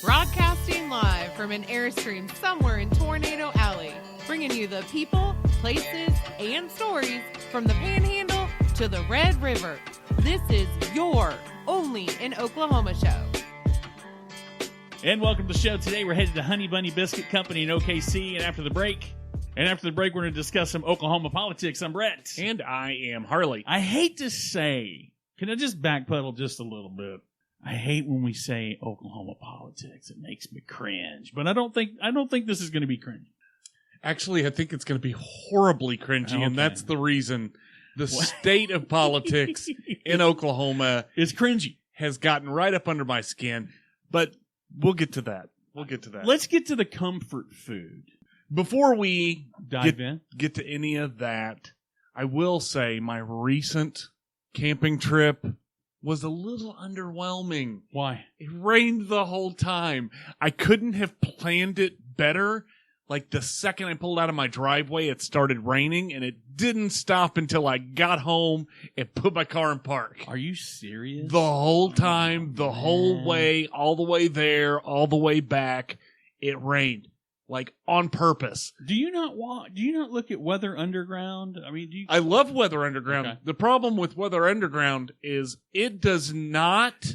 Broadcasting live from an Airstream somewhere in Tornado Alley, bringing you the people, places, and stories from the Panhandle to the Red River. This is your Only in Oklahoma show. And welcome to the show. Today we're headed to HunnyBunny Biscuit Company in OKC, and after the break, we're going to discuss some Oklahoma politics. I'm Brett. And I am Harley. I hate to say, can I just backpedal just a little bit? I hate when we say Oklahoma politics. It makes me cringe. But I don't think this is going to be cringy. Actually, I think it's going to be horribly cringy, Okay. and that's the reason the state of politics in Oklahoma is cringy. Has gotten right up under my skin. But we'll get to that. Let's get to the comfort food. Before we get to any of that, I will say my recent camping trip was a little underwhelming. Why? It rained the whole time. I couldn't have planned it better. Like the second I pulled out of my driveway, it started raining, and it didn't stop until I got home and put my car in park. Are you serious? The whole time, the whole way, all the way there, all the way back, it rained. Like on purpose. Do you not look at Weather Underground? I mean, I love Weather Underground. Okay. The problem with Weather Underground is it does not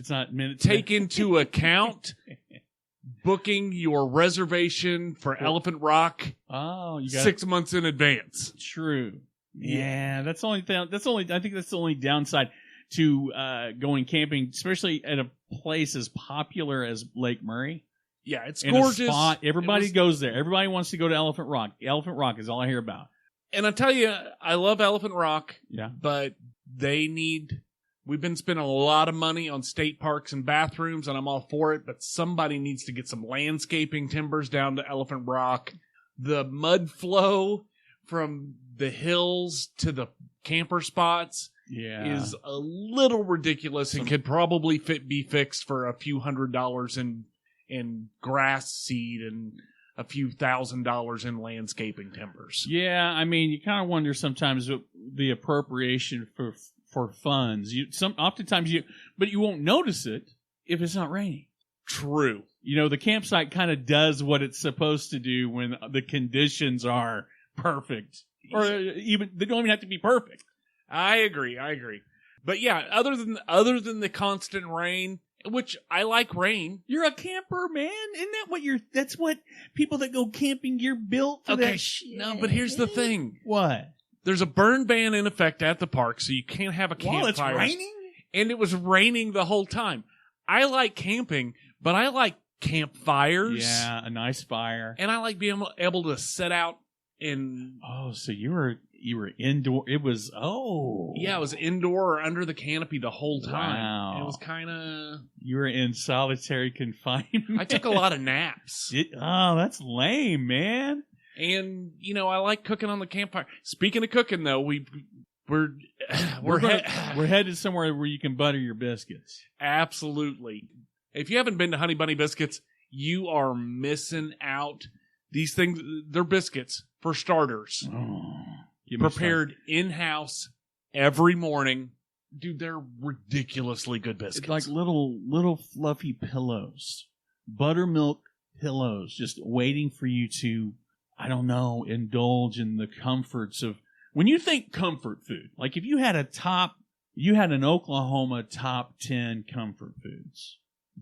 take into account booking your reservation for Elephant Rock 6 months in advance. True. Yeah, that's I think that's the only downside to going camping, especially at a place as popular as Lake Murray. Yeah, it's in gorgeous. A spot. Everybody goes there. Everybody wants to go to Elephant Rock. Elephant Rock is all I hear about. And I tell you, I love Elephant Rock. Yeah. But we've been spending a lot of money on state parks and bathrooms, and I'm all for it, but somebody needs to get some landscaping timbers down to Elephant Rock. The mud flow from the hills to the camper spots is a little ridiculous and could probably be fixed for a few $100s in grass seed and a few $1,000s in landscaping timbers. Yeah, I mean, you kind of wonder sometimes the appropriation for funds. But you won't notice it if it's not raining. True. You know, the campsite kind of does what it's supposed to do when the conditions are perfect, or even they don't even have to be perfect. I agree. But yeah, other than the constant rain, which I like rain. You're a camper, man. Isn't that that's what people that go camping gear built for that shit? No, but here's the thing. What? There's a burn ban in effect at the park, so you can't have a campfire. While it's raining? And it was raining the whole time. I like camping, but I like campfires. Yeah, a nice fire. And I like being able to set out and... Oh, so you were indoor. It was, Yeah, it was indoor or under the canopy the whole time. Wow. And it was kind of... You were in solitary confinement. I took a lot of naps. That's lame, man. And, I like cooking on the campfire. Speaking of cooking, though, we're headed somewhere where you can butter your biscuits. Absolutely. If you haven't been to HunnyBunny Biscuits, you are missing out. These things, they're biscuits, for starters. Prepared in-house every morning. Dude, they're ridiculously good biscuits. It's like little fluffy pillows. Buttermilk pillows just waiting for you to, I don't know, indulge in the comforts of... When you think comfort food, like if you had an Oklahoma top 10 comfort foods,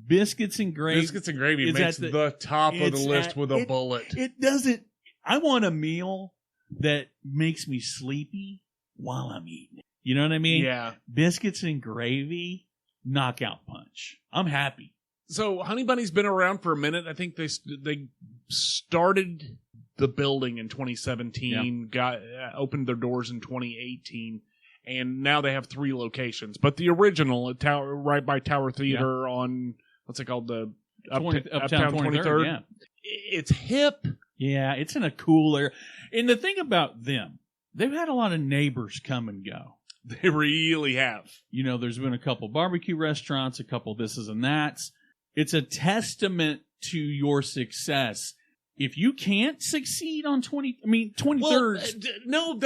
biscuits and gravy. Biscuits and gravy makes the top of the list with a bullet. It doesn't. I want a meal that makes me sleepy while I'm eating it. You know what I mean? Yeah. Biscuits and gravy, knockout punch. I'm happy. So HunnyBunny's been around for a minute. I think they started the building in 2017, opened their doors in 2018, and now they have 3 locations. But the original, right by Tower Theater on, what's it called? The Uptown 23rd. Yeah. It's hip. Yeah, it's in a cool area. And the thing about them, they've had a lot of neighbors come and go. They really have. There's been a couple barbecue restaurants, a couple thises and that's. It's a testament to your success if you can't succeed on 23rd. No,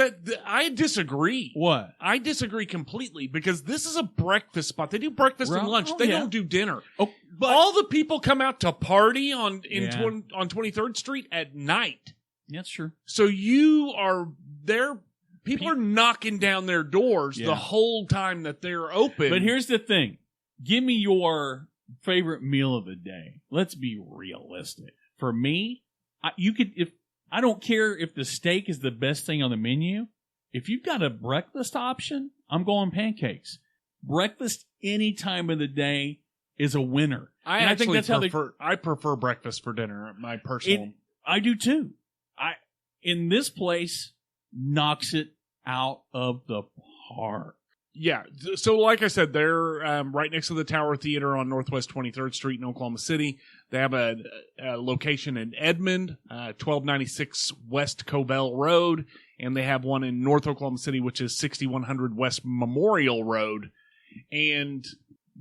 I disagree. What? I disagree completely because this is a breakfast spot. They do breakfast and lunch. They don't do dinner. Oh, but all the people come out to party on 23rd Street at night. That's true. So you are there. People are knocking down their doors the whole time that they're open. But here's the thing. Give me your favorite meal of the day. Let's be realistic. For me, I don't care if the steak is the best thing on the menu. If you've got a breakfast option, I'm going pancakes. Breakfast any time of the day is a winner. I think that's I prefer breakfast for dinner. My personal. I do too. In this place knocks it out of the park. Yeah. So like I said, they're right next to the Tower Theater on Northwest 23rd Street in Oklahoma City. They have a location in Edmond, 1296 West Covell Road, and they have one in North Oklahoma City, which is 6100 West Memorial Road. And,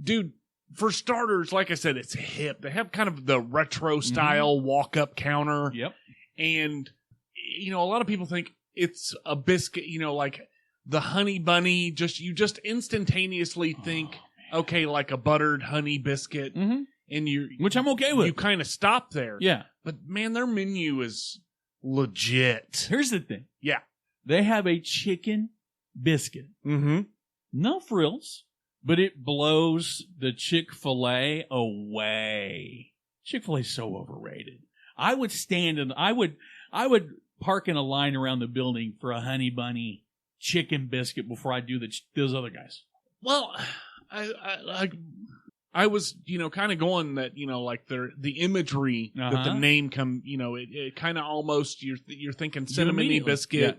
dude, for starters, like I said, it's hip. They have kind of the retro style walk-up counter. Yep. And, a lot of people think it's a biscuit, like the honey bunny, you just instantaneously think, okay, like a buttered honey biscuit. Mm-hmm. And which I'm okay with. You kind of stop there. Yeah. But man, their menu is legit. Here's the thing. Yeah. They have a chicken biscuit. Mm-hmm. No frills, but it blows the Chick-fil-A away. Chick-fil-A is so overrated. I would I would park in a line around the building for a Honey Bunny chicken biscuit before I do those other guys. Well, I was, kind of going that, like the imagery that the name it kind of almost, you're thinking cinnamony biscuit,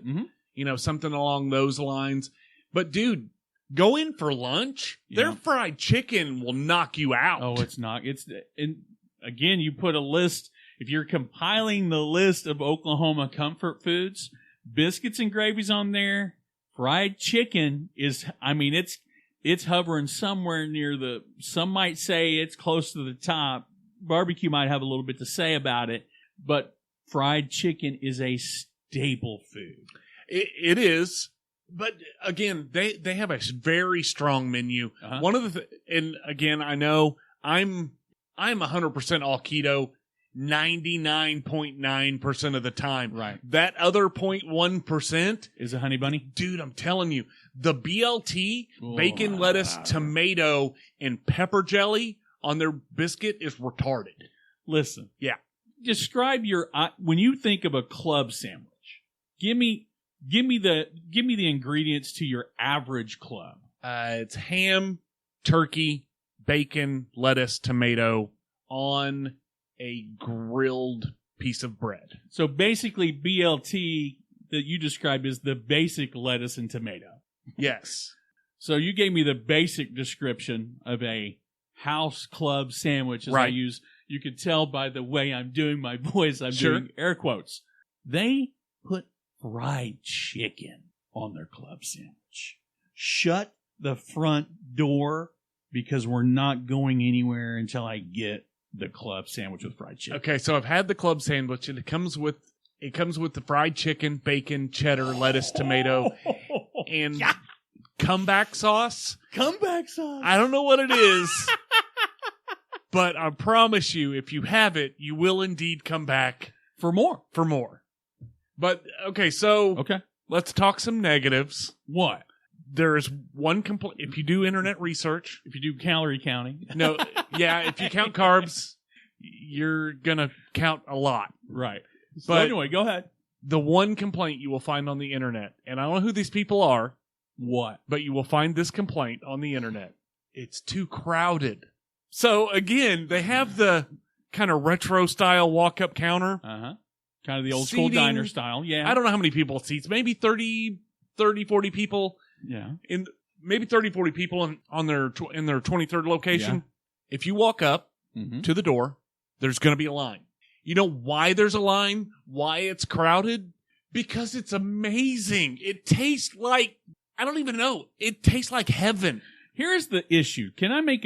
something along those lines. But dude, go in for lunch. Yeah. Their fried chicken will knock you out. Oh, it's not. And again, you put a list. If you're compiling the list of Oklahoma comfort foods, biscuits and gravy's on there. Fried chicken is, it's hovering somewhere near some might say it's close to the top. Barbecue might have a little bit to say about it, but fried chicken is a staple food. It is, but again, they have a very strong menu. Uh-huh. One of and again, I know I'm 100% all keto 99.9% of the time. Right. That other 0.1% is a Honey Bunny. Dude, I'm telling you, the BLT, bacon, lettuce, tomato, and pepper jelly on their biscuit is retarded. Listen. Yeah. Describe when you think of a club sandwich, give me the ingredients to your average club. It's ham, turkey, bacon, lettuce, tomato on a grilled piece of bread. So basically BLT that you described is the basic lettuce and tomato. Yes. So you gave me the basic description of a house club sandwich as I use. You could tell by the way I'm doing my voice, I'm doing air quotes. They put fried chicken on their club sandwich. Shut the front door because we're not going anywhere until I get the club sandwich with fried chicken. Okay, so I've had the club sandwich, and it comes with the fried chicken, bacon, cheddar, lettuce, tomato, and comeback sauce. Comeback sauce. I don't know what it is, but I promise you, if you have it, you will indeed come back for more. But okay, so let's talk some negatives. What? There is one complaint. If you do internet research, if you do calorie counting, if you count carbs, you're gonna count a lot, right? But so anyway, go ahead. The one complaint you will find on the internet, and I don't know who these people are, but you will find this complaint on the internet: it's too crowded. So again, they have the kind of retro style walk up counter, kind of the old school diner style. Yeah, I don't know how many people it seats. Maybe 30, 40 people. Yeah. Maybe 30, 40 people in their 23rd location. Yeah. If you walk up to the door, there's going to be a line. You know why there's a line? Why it's crowded? Because it's amazing. It tastes like, I don't even know. It tastes like heaven. Here's the issue. I'm going to make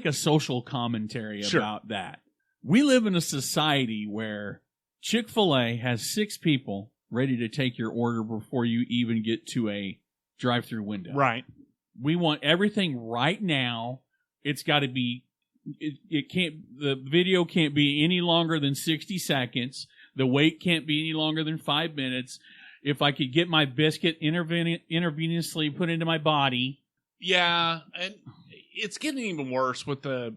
a social commentary about that. We live in a society where Chick-fil-A has 6 people ready to take your order before you even get to a drive-through window. Right. We want everything right now. It's got to be, it can't, the video can't be any longer than 60 seconds. The wait can't be any longer than 5 minutes. If I could get my biscuit intravenously put into my body. Yeah, and it's getting even worse with the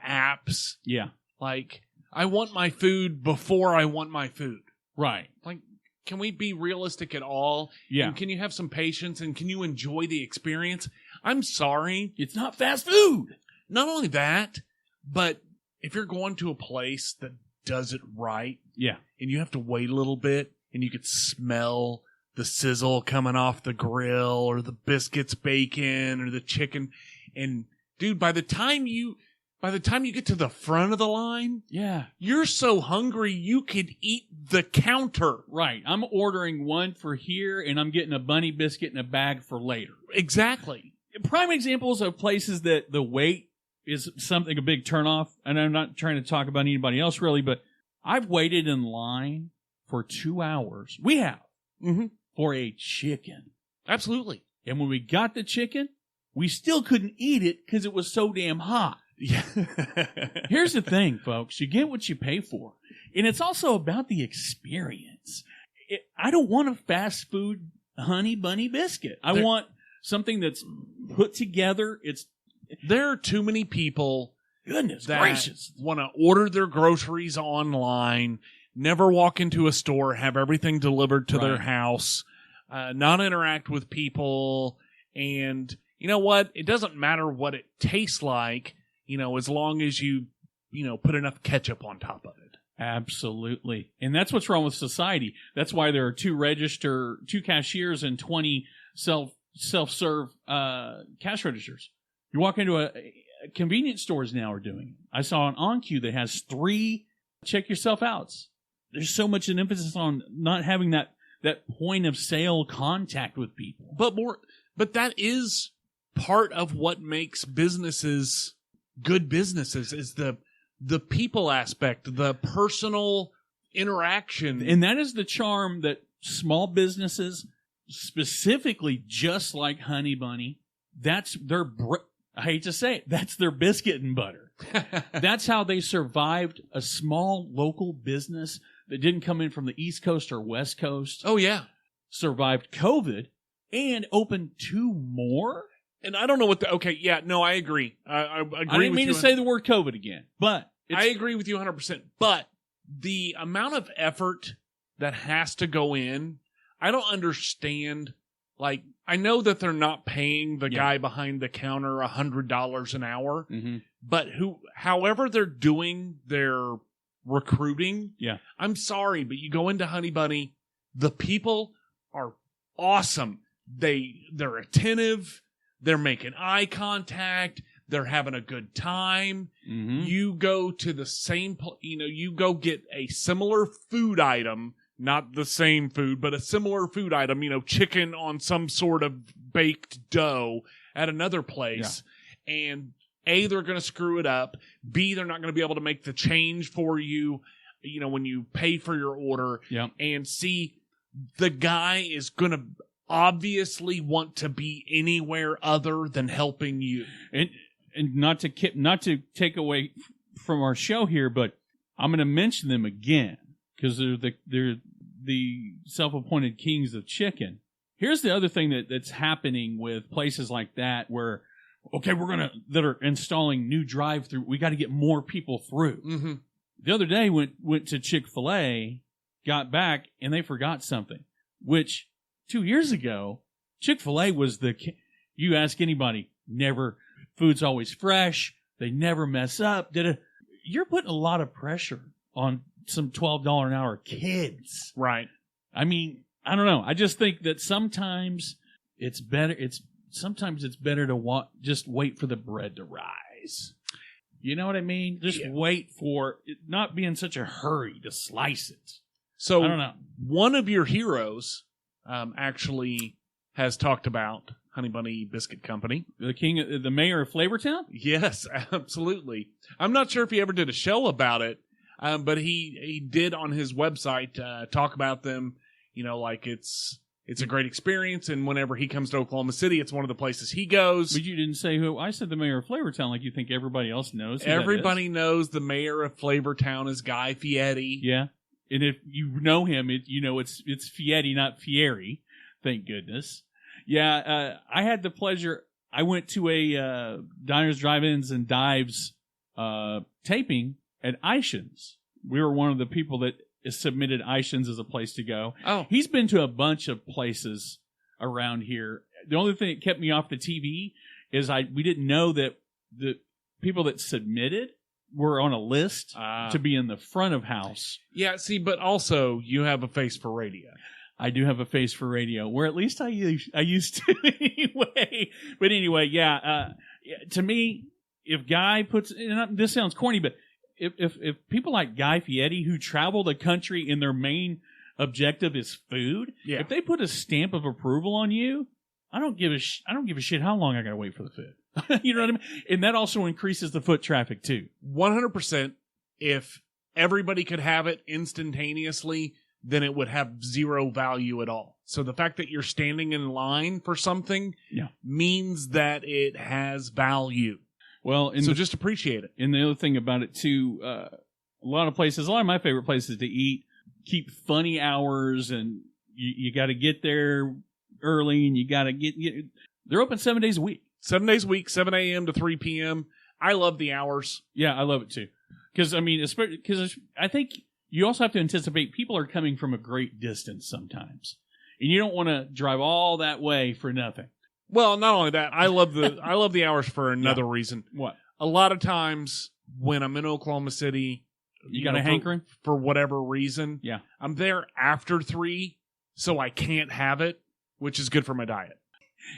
apps. Yeah. Like, I want my food before I want my food. Right. Like, can we be realistic at all? Yeah. And can you have some patience and can you enjoy the experience? I'm sorry. It's not fast food. Not only that, but if you're going to a place that does it right. Yeah. And you have to wait a little bit and you could smell the sizzle coming off the grill or the biscuits bacon or the chicken. And dude, by the time you get to the front of the line, yeah, you're so hungry you could eat the counter. Right. I'm ordering one for here and I'm getting a bunny biscuit in a bag for later. Exactly. Prime examples of places that the wait is something, a big turnoff. And I'm not trying to talk about anybody else really, but I've waited in line for 2 hours. We have. Mm-hmm. For a chicken. Absolutely. And when we got the chicken, we still couldn't eat it because it was so damn hot. Yeah. Here's the thing, folks. You get what you pay for. And it's also about the experience. I don't want a fast food HunnyBunny biscuit. I want something that's put together. There are too many people goodness that gracious want to order their groceries online, never walk into a store, have everything delivered to their house, not interact with people. And you know what? It doesn't matter what it tastes like, as long as you put enough ketchup on top of it. Absolutely. And that's what's wrong with society. That's why there are 2 cashiers and 20 self-serve cash registers. You walk into a convenience stores now are doing it. I saw an OnQ that has 3 check yourself outs. There's so much an emphasis on not having that point of sale contact with people. But that is part of what makes businesses good businesses is the people aspect, the personal interaction. And that is the charm that small businesses, specifically just like HunnyBunny, that's their, I hate to say it, that's their biscuit and butter. That's how they survived a small local business that didn't come in from the East Coast or West Coast. Oh, yeah. Survived COVID and opened 2 more. And I don't know I agree. I agree. I didn't mean to say the word COVID again, but I agree with you 100%. But the amount of effort that has to go in, I don't understand. Like, I know that they're not paying the guy behind the counter $100 an hour, but however they're doing their recruiting, I'm sorry, but you go into HunnyBunny, the people are awesome. They're attentive. They're making eye contact. They're having a good time. Mm-hmm. You go to the same, you go get a similar food item, not the same food, but a similar food item, chicken on some sort of baked dough at another place. Yeah. And A, they're going to screw it up. B, they're not going to be able to make the change for you, when you pay for your order. Yeah. And C, the guy is going to obviously want to be anywhere other than helping you. And not to take away from our show here, but I'm going to mention them again because they're the self-appointed kings of chicken. Here's the other thing that's happening with places like that where, that are installing new drive-through. We got to get more people through. Mm-hmm. The other day went to Chick-fil-A, got back, and they forgot something, which 2 years ago, Chick-fil-A was you ask anybody, food's always fresh. They never mess up. You're putting a lot of pressure on some $12 an hour kids. Right. I mean, I don't know. I just think that sometimes it's better. Sometimes it's better to just wait for the bread to rise. You know what I mean? Just wait for it, not be in such a hurry to slice it. So I don't know. One of your heroes actually has talked about HunnyBunny Biscuit Company. The mayor of Flavortown? Yes, absolutely. I'm not sure if he ever did a show about it, But he did on his website talk about them, like it's a great experience, and whenever he comes to Oklahoma City, it's one of the places he goes. But you didn't say who. I said the mayor of Flavortown, like you think everybody else knows who Everybody knows the mayor of Flavortown is Guy Fieri. Yeah. And if you know him, it's Fieri, not Fieri. Thank goodness. Yeah, I had the pleasure. I went to a Diners, Drive-Ins, and Dives taping at Ishins. We were one of the people that submitted Ishins as a place to go. Oh. He's been to a bunch of places around here. The only thing that kept me off the TV is we didn't know that the people that submitted were on a list to be in the front of house. Yeah, see, but also you have a face for radio. I do have a face for radio, where at least I used to anyway. But anyway, to me, if Guy puts, and this sounds corny, but if people like Guy Fieri, who travel the country and their main objective is food, if they put a stamp of approval on you, I don't give a shit how long I gotta wait for the food. You know what I mean? And that also increases the foot traffic too. 100%. If everybody could have it instantaneously, then it would have zero value at all. So the fact that you're standing in line for something means that it has value. Well, so just appreciate it. And the other thing about it too, a lot of my favorite places to eat keep funny hours, and you got to get there early, and you got to get. They're open 7 days a week. 7 days a week, 7 a.m. to 3 p.m. I love the hours. Yeah, I love it too. Because I think you also have to anticipate people are coming from a great distance sometimes, and you don't want to drive all that way for nothing. Well, not only that, I love the hours for another reason. What? A lot of times when I'm in Oklahoma City, you got a hankering for whatever reason. Yeah, I'm there after 3, so I can't have it, which is good for my diet.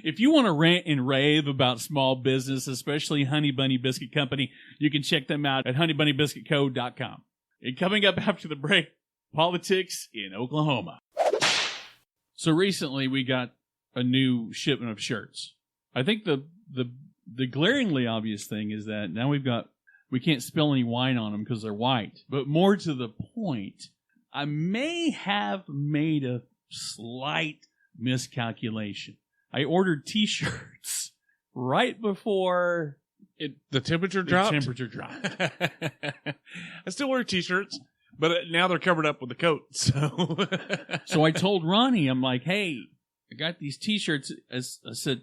If you want to rant and rave about small business, especially HunnyBunny Biscuit Company, you can check them out at HunnyBunnyBiscuitCo.com. And coming up after the break, politics in Oklahoma. So recently we got a new shipment of shirts. I think the glaringly obvious thing is that now we can't spill any wine on them because they're white. But more to the point, I may have made a slight miscalculation. I ordered T-shirts right before the temperature dropped. I still wear T-shirts, but now they're covered up with a coat. So I told Ronnie, I'm like, hey, I got these T-shirts. I said,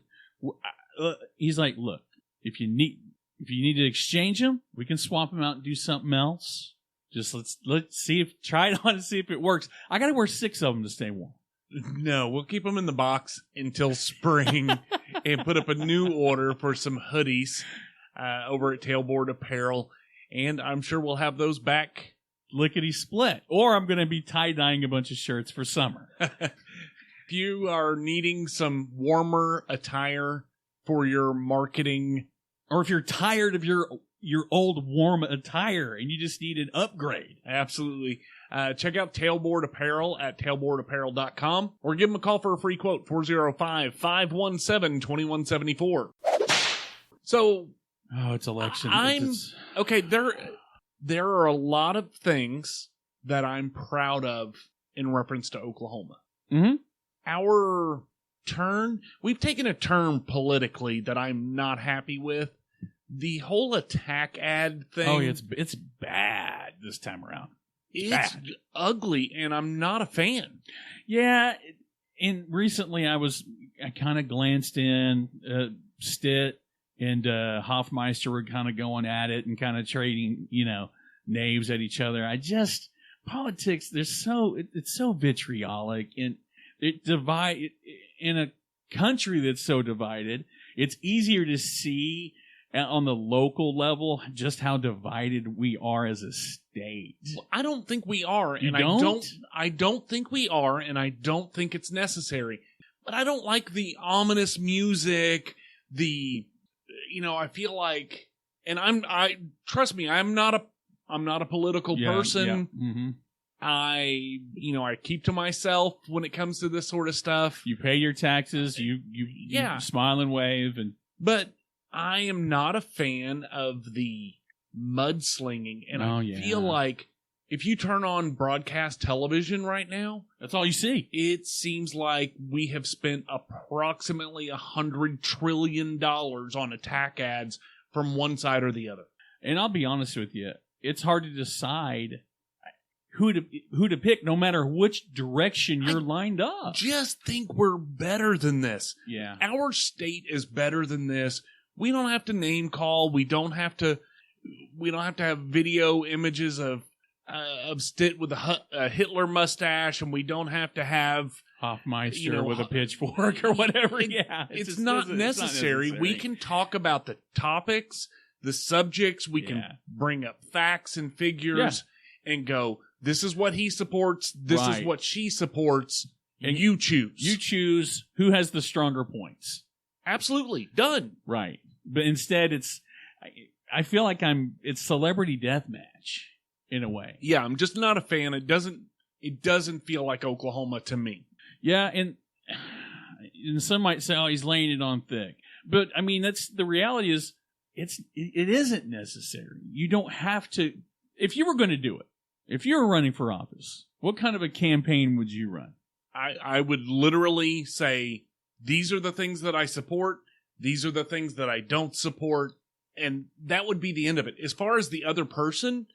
he's like, look, if you need to exchange them, we can swap them out and do something else. Just let's see try it on and see if it works. I got to wear 6 of them to stay warm. No, we'll keep them in the box until spring and put up a new order for some hoodies over at Tailboard Apparel, and I'm sure we'll have those back lickety split. Or I'm going to be tie-dyeing a bunch of shirts for summer. If you are needing some warmer attire for your marketing, or if you're tired of your old warm attire and you just need an upgrade, absolutely. Check out Tailboard Apparel at tailboardapparel.com or give them a call for a free quote, 405-517-2174. So, it's election. Okay, there are a lot of things that I'm proud of in reference to Oklahoma. Mm-hmm. We've taken a turn politically that I'm not happy with. The whole attack ad thing. Oh, it's bad this time around. It's ugly, and I'm not a fan. Yeah, and recently I kind of glanced in. Stitt and Hoffmeister were kind of going at it and kind of trading, knaves at each other. Politics. It's so vitriolic, and it in a country that's so divided. It's easier to see on the local level just how divided we are as a state. Well, I don't think we are, and I don't think we are, and I don't think it's necessary. But I don't like the ominous music. I feel like, and trust me, I'm not a political person. Yeah. Mm-hmm. I keep to myself when it comes to this sort of stuff. You pay your taxes. You smile and wave, but I am not a fan of the mudslinging, and I feel like if you turn on broadcast television right now, That's all you see. it seems like we have spent approximately $100 trillion on attack ads from one side or the other. And I'll be honest with you, it's hard to decide who to pick, no matter which direction you're lined up. Just think we're better than this. Yeah. Our state is better than this. We don't have to name call. We don't have to have video images of Stitt with a Hitler mustache, and we don't have to have Hoffmeister with a pitchfork or whatever. It's not necessary. We can talk about the topics, the subjects. We can bring up facts and figures and go, this is what he supports. This is what she supports. And you choose. You choose who has the stronger points. Absolutely. Done. Right. But instead, I feel like it's celebrity deathmatch in a way. Yeah, I'm just not a fan. It doesn't feel like Oklahoma to me. Yeah, and some might say, oh, he's laying it on thick. But I mean, that's the reality is it isn't necessary. You don't have to. If you were going to do it, if you were running for office, what kind of a campaign would you run? I would literally say, these are the things that I support. These are the things that I don't support. And that would be the end of it. As far as the other person,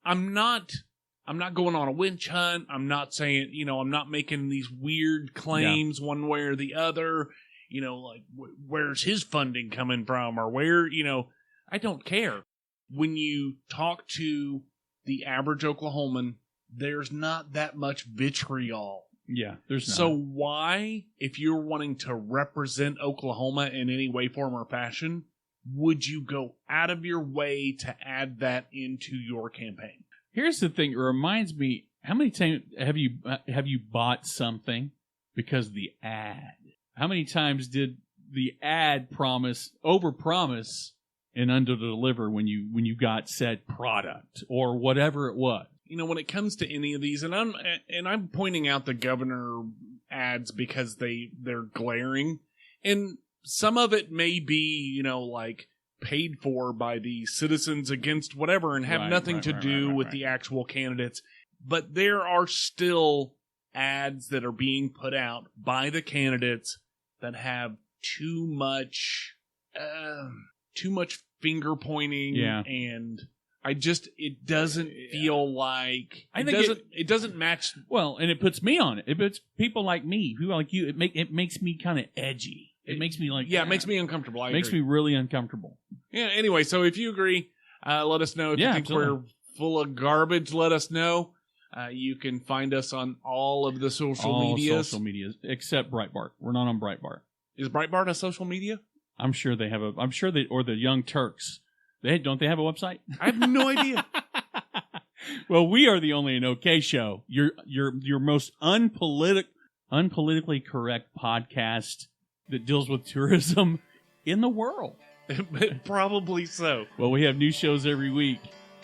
I'm not going on a witch hunt. I'm not saying, I'm not making these weird claims one way or the other, like where's his funding coming from or where, I don't care. When you talk to the average Oklahoman, there's not that much vitriol. Yeah, there's not. So why, if you're wanting to represent Oklahoma in any way, form, or fashion, would you go out of your way to add that into your campaign? Here's the thing. It reminds me, how many times have you bought something because of the ad? How many times did the ad overpromise and underdeliver when you got said product or whatever it was? When it comes to any of these, and I'm pointing out the governor ads because they're glaring, and some of it may be, like paid for by the citizens against whatever and have nothing to do with the actual candidates. But there are still ads that are being put out by the candidates that have too much finger pointing and it doesn't feel like it doesn't match. Well, and it puts me on it. It puts people like me, who like you. It makes me kind of edgy. It makes me like it makes me uncomfortable. It makes me really uncomfortable. Yeah. Anyway, so if you agree, let us know. If you think we're full of garbage, let us know. You can find us on all of the social medias except Breitbart. We're not on Breitbart. Is Breitbart a social media? I'm sure they have or the Young Turks. Don't they have a website? I have no idea. Well, we are the OnlyinOKShow, your most unpolitically correct podcast that deals with tourism in the world. Probably so. Well, we have new shows every week.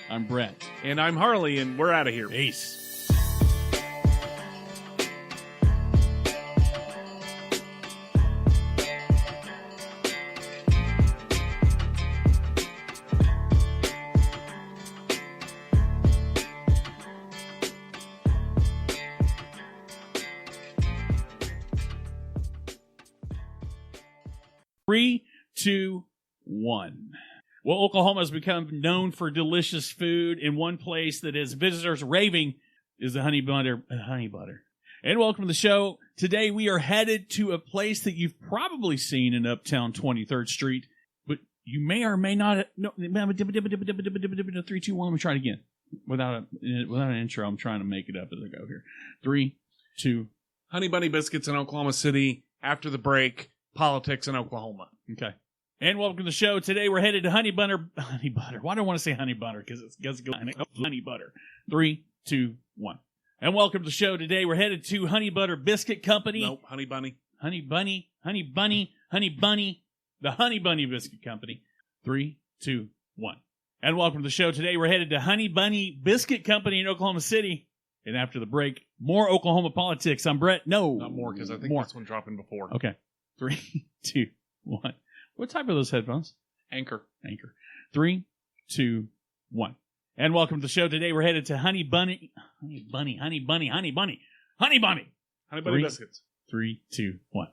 I'm Brett. And I'm Harley, and we're out of here. Peace. Three, 2, 1. Well, Oklahoma has become known for delicious food, and one place that has visitors raving is the Honey Butter. And welcome to the show. Today we are headed to a place that you've probably seen in Uptown 23rd Street, but you may or may not. No, 3, 2, 1. Let me try it again. Without an intro, I'm trying to make it up as I go here. 3, 2. HunnyBunny Biscuits in Oklahoma City. After the break, politics in Oklahoma. Okay. And welcome to the show. Today we're headed to Honey Butter. Why do I want to say Honey Butter? Because it's going to go Honey Butter. 3, 2, 1. And welcome to the show. Today we're headed to Honey Butter Biscuit Company. Nope, Honey Bunny. The HunnyBunny Biscuit Company. 3, 2, 1. And welcome to the show. Today we're headed to HunnyBunny Biscuit Company in Oklahoma City. And after the break, more Oklahoma politics. I'm Brett. No. Not more, because I think this one dropping before. Okay. 3, 2, 1. What type are those headphones? Anchor. 3, 2, 1. And welcome to the show. Today we're headed to HunnyBunny Honey Bunny Three. Biscuits. 3, 2, 1.